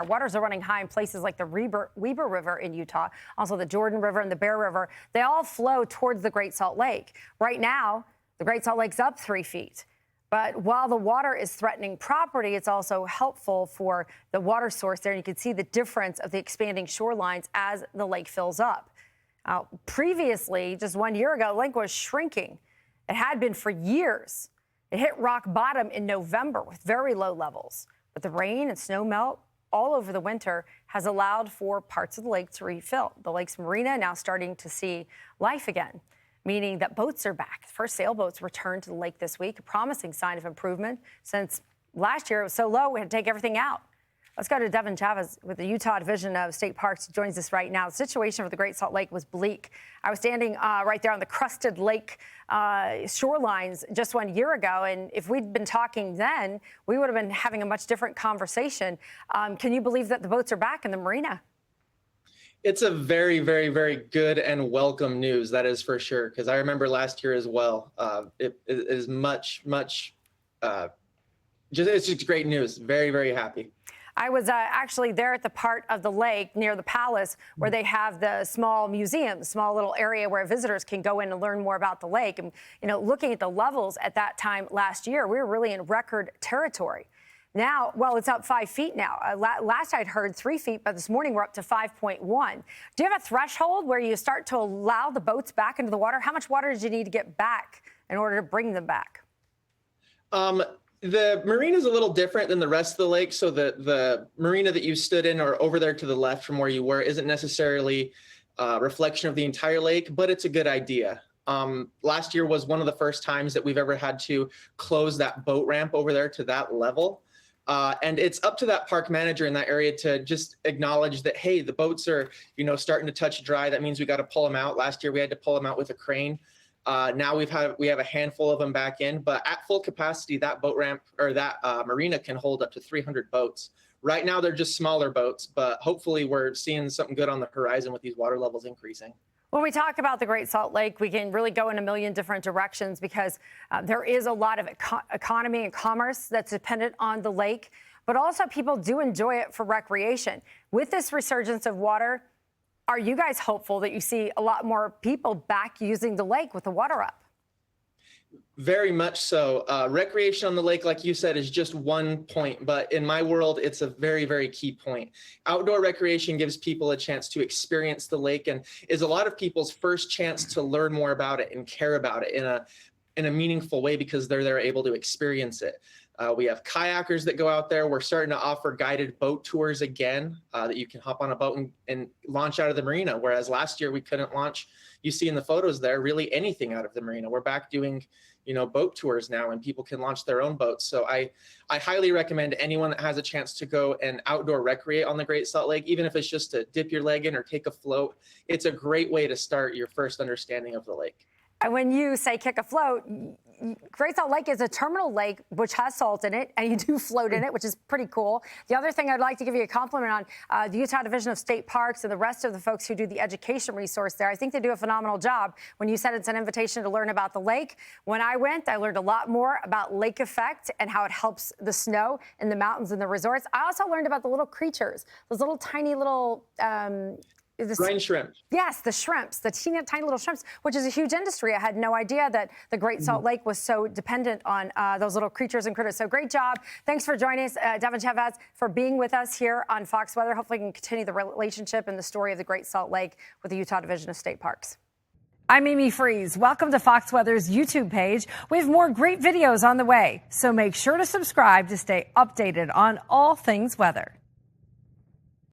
Our waters are running high in places like the Weber River in Utah, also the Jordan River and the Bear River. They all flow towards the Great Salt Lake. Right now, the Great Salt Lake's up 3 feet. But while the water is threatening property, it's also helpful for the water source there. And you can see the difference of the expanding shorelines as the lake fills up. Previously, just 1 year ago, the lake was shrinking. It had been for years. It hit rock bottom in November with very low levels. But the rain and snow melt all over the winter has allowed for parts of the lake to refill. The lake's marina now starting to see life again, meaning that boats are back. First sailboats returned to the lake this week, a promising sign of improvement since last year it was so low we had to take everything out. Let's go to Devan Chavez with the Utah Division of State Parks, who joins us right now. The situation for the Great Salt Lake was bleak. I was standing right there on the crusted lake shorelines just 1 year ago, and if we'd been talking then, we would have been having a much different conversation. Can you believe that the boats are back in the marina? It's a very, very, very good and welcome news, that is for sure, because I remember last year as well. It is it's just great news. Very, very happy. I was actually there at the part of the lake near the palace where they have the small museum, small little area where visitors can go in and learn more about the lake. And, you know, looking at the levels at that time last year, we were really in record territory. Now, well, it's up 5 feet now. Last I'd heard 3 feet, but this morning we're up to 5.1. Do you have a threshold where you start to allow the boats back into the water? How much water did you need to get back in order to bring them back? The marina is a little different than the rest of the lake. So the marina that you stood in or over there to the left from where you were isn't necessarily a reflection of the entire lake, but it's a good idea. Last year was one of the first times that we've ever had to close that boat ramp over there to that level. And it's up to that park manager in that area to just acknowledge that, hey, the boats are, starting to touch dry. That means we got to pull them out. Last year we had to pull them out with a crane. Now we have a handful of them back in, but at full capacity, that boat ramp or that marina can hold up to 300 boats. Right now, they're just smaller boats, but hopefully we're seeing something good on the horizon with these water levels increasing. When we talk about the Great Salt Lake, we can really go in a million different directions because there is a lot of economy and commerce that's dependent on the lake, but also people do enjoy it for recreation. With this resurgence of water, are you guys hopeful that you see a lot more people back using the lake with the water up? Very much so. Recreation on the lake, like you said, is just one point, but in my world, it's a very, very key point. Outdoor recreation gives people a chance to experience the lake and is a lot of people's first chance to learn more about it and care about it in a meaningful way because they're able to experience it. We have kayakers that go out there. We're starting to offer guided boat tours again, that you can hop on a boat and launch out of the marina. Whereas last year we couldn't launch, you see in the photos there, really anything out of the marina. We're back doing, boat tours now and people can launch their own boats. So I highly recommend anyone that has a chance to go and outdoor recreate on the Great Salt Lake, even if it's just to dip your leg in or take a float. It's a great way to start your first understanding of the lake. And when you say kick a float, Great Salt Lake is a terminal lake which has salt in it, and you do float in it, which is pretty cool. The other thing I'd like to give you a compliment on, the Utah Division of State Parks and the rest of the folks who do the education resource there, I think they do a phenomenal job. When you said it's an invitation to learn about the lake, when I went, I learned a lot more about lake effect and how it helps the snow in the mountains and the resorts. I also learned about the little creatures, those little tiny little brine shrimp. Yes, the shrimps, the tiny little shrimps, which is a huge industry. I had no idea that the Great Salt Lake was so dependent on those little creatures and critters. So great job. Thanks for joining us, Devan Chavez, for being with us here on Fox Weather. Hopefully we can continue the relationship and the story of the Great Salt Lake with the Utah Division of State Parks. I'm Amy Freeze. Welcome to Fox Weather's YouTube page. We have more great videos on the way, so make sure to subscribe to stay updated on all things weather.